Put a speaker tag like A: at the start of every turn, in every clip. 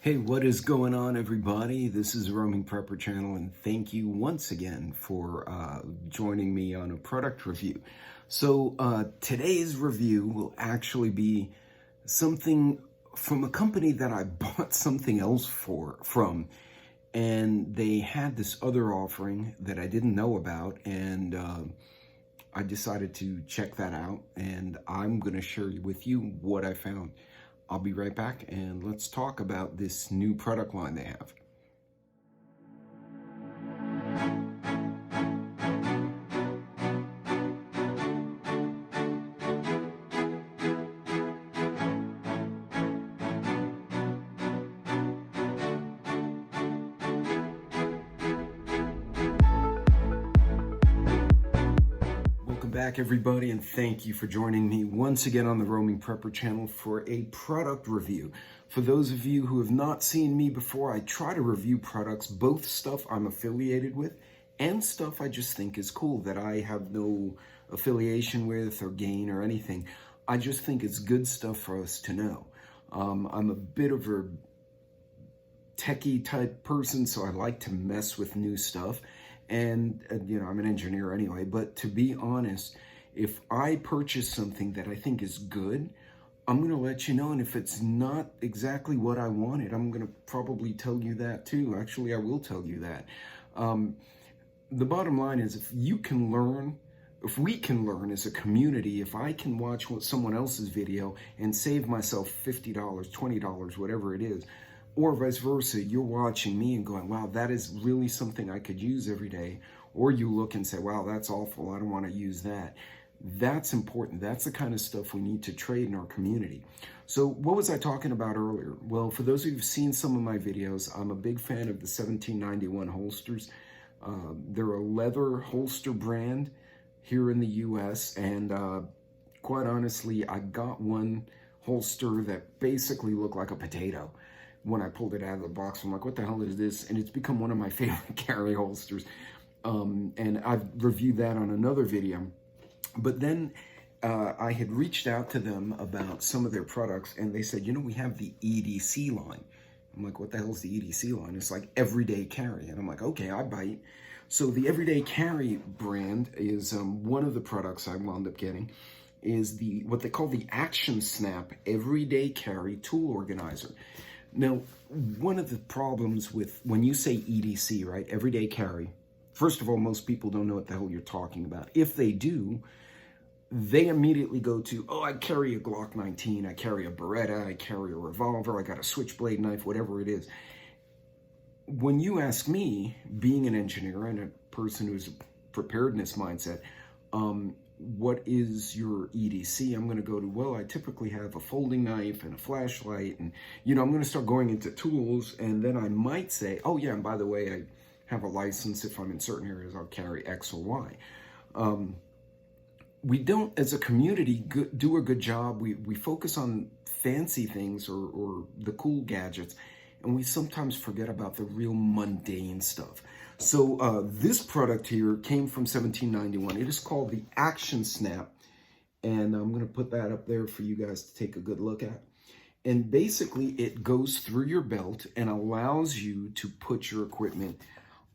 A: Hey, what is going on, everybody? This is Roaming Prepper Channel, and thank you once again for joining me on a product review. So today's review will actually be something from a company that I bought something else from, and they had this other offering that I didn't know about, and I decided to check that out, and I'm going to share with you what I found. I'll be right back, and let's talk about this new product line they have. Back, everybody, and thank you for joining me once again on the Roaming Prepper Channel for a product review. For those of you who have not seen me before, I try to review products, both stuff I'm affiliated with and stuff I just think is cool that I have no affiliation with or gain or anything. I just think it's good stuff for us to know. I'm a bit of a techie type person, so I like to mess with new stuff. And, you know, I'm an engineer anyway, but to be honest, if I purchase something that I think is good, I'm going to let you know. And if it's not exactly what I wanted, I'm going to probably tell you that too. Actually, I will tell you that. The bottom line is, if we can learn as a community, if I can watch someone else's video and save myself $50, $20, whatever it is, or vice versa, you're watching me and going, wow, that is really something I could use every day. Or you look and say, wow, that's awful, I don't want to use that. That's important. That's the kind of stuff we need to trade in our community. So what was I talking about earlier? Well, for those of you who've seen some of my videos, I'm a big fan of the 1791 holsters. They're a leather holster brand here in the US, and quite honestly, I got one holster that basically looked like a potato. When I pulled it out of the box, I'm like, what the hell is this? And it's become one of my favorite carry holsters. And I've reviewed that on another video. But then I had reached out to them about some of their products, and they said, you know, we have the EDC line. I'm like, what the hell is the EDC line? It's like everyday carry. And I'm like, okay, I bite. So the everyday carry brand is one of the products I wound up getting is what they call the Action Snap Everyday Carry Tool Organizer. Now, one of the problems with when you say EDC, right, everyday carry, first of all, most people don't know what the hell you're talking about. If they do, they immediately go to, oh, I carry a Glock 19, I carry a Beretta, I carry a revolver, I got a switchblade knife, whatever it is. When you ask me, being an engineer and a person who's a preparedness mindset, what is your EDC? I'm going to go to, well, I typically have a folding knife and a flashlight, and, you know, I'm going to start going into tools, and then I might say, oh yeah, and by the way, I have a license. If I'm in certain areas, I'll carry X or Y. We don't, as a community, do a good job. We focus on fancy things or the cool gadgets, and we sometimes forget about the real mundane stuff. So this product here came from 1791. It is called the Action Snap, and I'm going to put that up there for you guys to take a good look at. And basically, it goes through your belt and allows you to put your equipment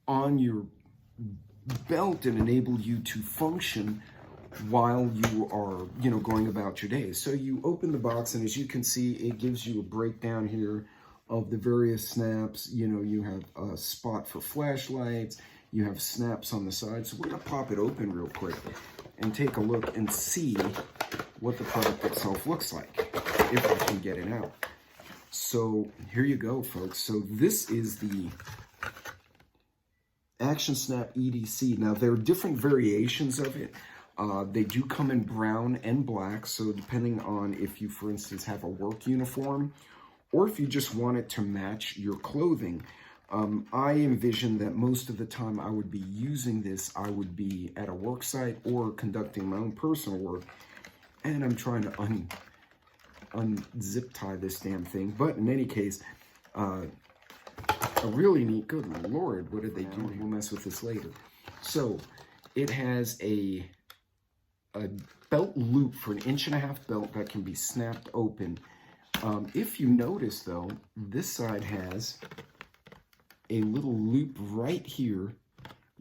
A: on your belt and enable you to function while you are, you know, going about your day. So you open the box, and as you can see, it gives you a breakdown here of the various snaps. You know, you have a spot for flashlights, you have snaps on the side. So we're gonna pop it open real quick and take a look and see what the product itself looks like, if I can get it out. So here you go, folks. So this is the Action Snap EDC. Now, there are different variations of it. They do come in brown and black, so depending on if you, for instance, have a work uniform, or if you just want it to match your clothing. I envision that most of the time I would be using this, I would be at a work site or conducting my own personal work, and I'm trying to unzip tie this damn thing. But in any case, a really neat, good Lord, what did they do? We'll mess with this later. So it has a belt loop for an 1.5-inch belt that can be snapped open If you notice though, this side has a little loop right here.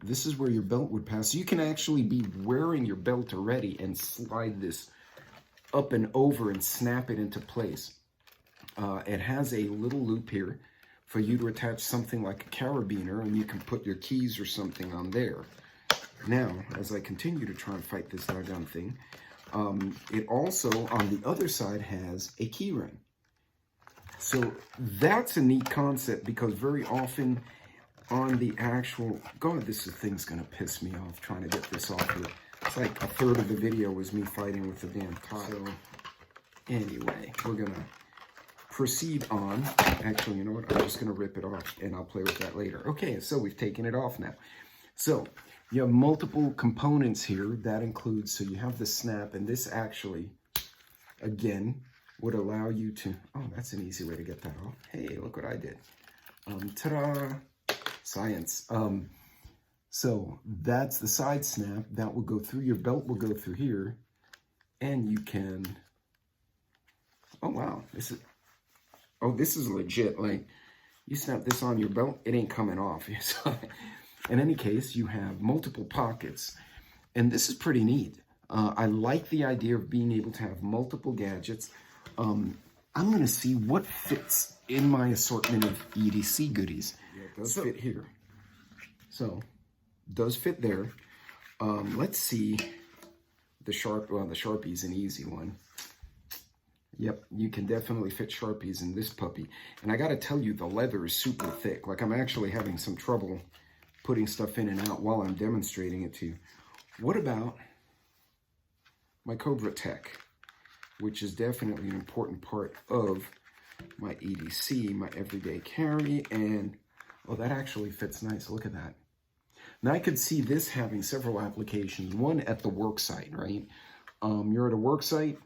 A: This is where your belt would pass. So you can actually be wearing your belt already and slide this up and over and snap it into place. It has a little loop here for you to attach something like a carabiner, and you can put your keys or something on there. Now, as I continue to try and fight this doggone thing, it also, on the other side, has a key ring. So that's a neat concept, because very often on the actual, God, this thing's gonna piss me off trying to get this off here. It's like a third of the video was me fighting with the damn tie. So anyway, we're gonna proceed on. Actually, you know what? I'm just gonna rip it off and I'll play with that later. Okay, so we've taken it off now. So you have multiple components here. That includes, so you have the snap, and this actually, again, would allow you to, oh, that's an easy way to get that off. Hey, look what I did. Ta-da, science. So that's the side snap. That will go through, your belt will go through here, and you can, oh wow, this is legit. Like, you snap this on your belt, it ain't coming off. In any case, you have multiple pockets, and this is pretty neat. I like the idea of being able to have multiple gadgets. I'm going to see what fits in my assortment of EDC goodies. Yeah, it does fit here. So, does fit there. Let's see the the Sharpie's an easy one. Yep, you can definitely fit Sharpies in this puppy. And I got to tell you, the leather is super thick. Like, I'm actually having some trouble putting stuff in and out while I'm demonstrating it to you. What about my Cobra Tech, which is definitely an important part of my EDC, my everyday carry, and oh, that actually fits nice. Look at that. Now I could see this having several applications. One at the work site, right? You're at a work site,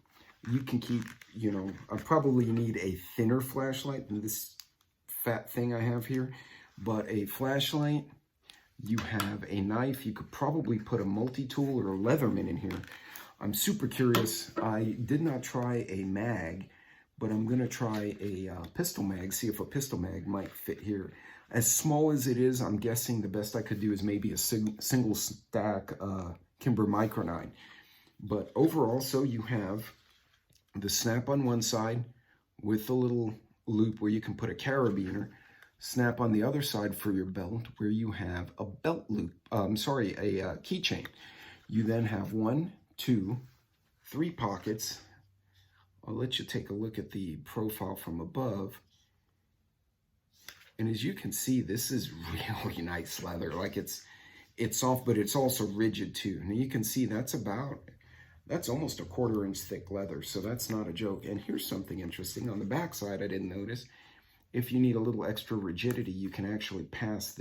A: you can keep, you know, I probably need a thinner flashlight than this fat thing I have here, but a flashlight, you have a knife, you could probably put a multi-tool or a Leatherman in here. I'm super curious. I did not try a mag, but I'm gonna try a pistol mag, see if a pistol mag might fit here. As small as it is, I'm guessing the best I could do is maybe a single stack Kimber Micro 9. But overall, so you have the snap on one side with the little loop where you can put a carabiner, snap on the other side for your belt where you have a belt loop, a keychain. You then have 1, 2, 3 pockets. I'll let you take a look at the profile from above. And as you can see, this is really nice leather. Like, it's soft, but it's also rigid too. And you can see that's almost a 1/4 inch thick leather. So that's not a joke. And here's something interesting. On the back side, I didn't notice, if you need a little extra rigidity, you can actually pass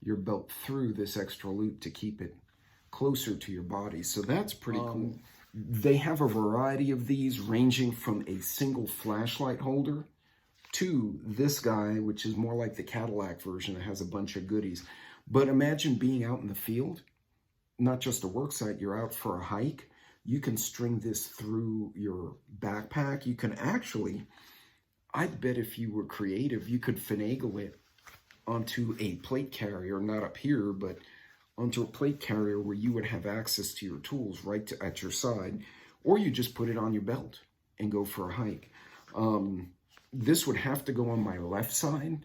A: your belt through this extra loop to keep it closer to your body. So that's pretty cool. They have a variety of these, ranging from a single flashlight holder to this guy, which is more like the Cadillac version that has a bunch of goodies. But imagine being out in the field, not just a work site, you're out for a hike. You can string this through your backpack. You can actually, I bet if you were creative, you could finagle it onto a plate carrier, not up here, but onto a plate carrier where you would have access to your tools right at your side, or you just put it on your belt and go for a hike. This would have to go on my left side,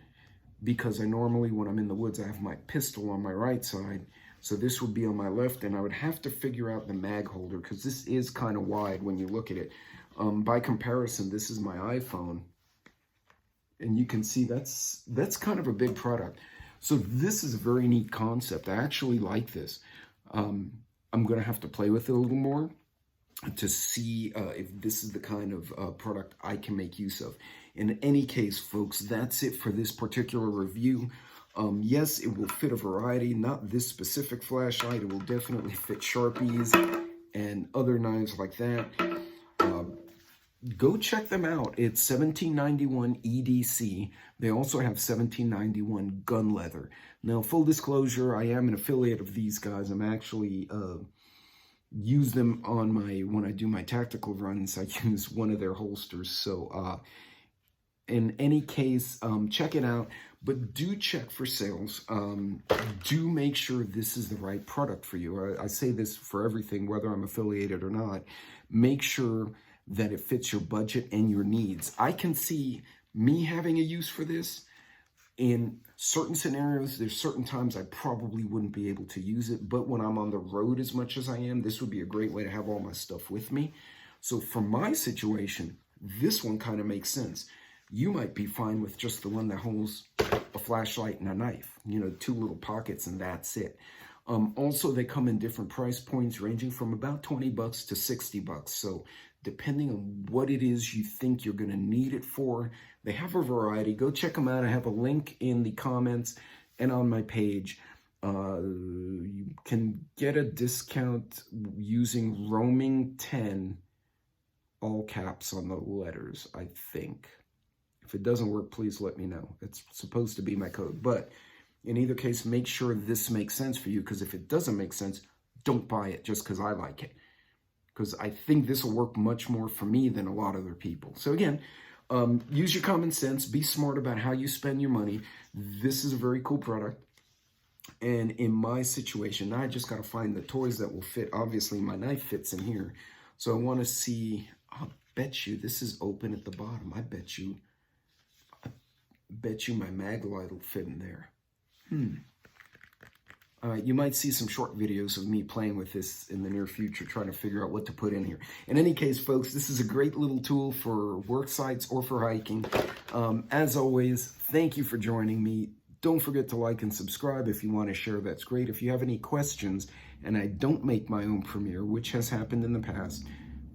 A: because I normally, when I'm in the woods, I have my pistol on my right side. So this would be on my left, and I would have to figure out the mag holder, because this is kind of wide when you look at it. By comparison, this is my iPhone, and you can see that's kind of a big product. So this is a very neat concept. I actually like this. I'm going to have to play with it a little more to see if this is the kind of product I can make use of. In any case, folks, that's it for this particular review. Yes, it will fit a variety, not this specific flashlight. It will definitely fit Sharpies and other knives like that. Go check them out. It's $17.91 EDC. They also have $17.91 gun leather. Now, full disclosure, I am an affiliate of these guys. I'm actually use them on when I do my tactical runs, I use one of their holsters. So in any case, check it out, but do check for sales. Do make sure this is the right product for you. I say this for everything, whether I'm affiliated or not. Make sure that it fits your budget and your needs. I can see me having a use for this in certain scenarios. There's certain times I probably wouldn't be able to use it, but when I'm on the road as much as I am, this would be a great way to have all my stuff with me. So for my situation, this one kind of makes sense. You might be fine with just the one that holds a flashlight and a knife, 2 little pockets, and that's it. Also, they come in different price points, ranging from about $20 to $60. So depending on what it is you think you're going to need it for, they have a variety. Go check them out. I have a link in the comments and on my page. You can get a discount using roaming 10, all caps on the letters, I think. If it doesn't work, please let me know. It's supposed to be my code. But in either case, make sure this makes sense for you, because if it doesn't make sense, don't buy it just because I like it. Because I think this will work much more for me than a lot of other people. So again, use your common sense. Be smart about how you spend your money. This is a very cool product. And in my situation, now I just got to find the toys that will fit. Obviously, my knife fits in here. So I want to see, I'll bet you this is open at the bottom. I bet you my mag light will fit in there. You might see some short videos of me playing with this in the near future, trying to figure out what to put in here. In any case, folks, this is a great little tool for work sites or for hiking. As always, thank you for joining me. Don't forget to like and subscribe if you want to share. That's great. If you have any questions and I don't make my own premiere, which has happened in the past,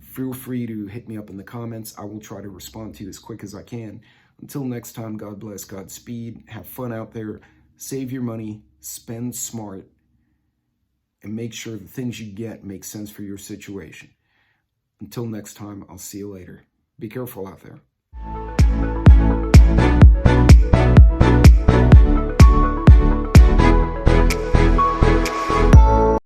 A: feel free to hit me up in the comments. I will try to respond to you as quick as I can. Until next time, God bless, Godspeed. Have fun out there. Save your money. Spend smart. And make sure the things you get make sense for your situation. Until next time, I'll see you later. Be careful out there.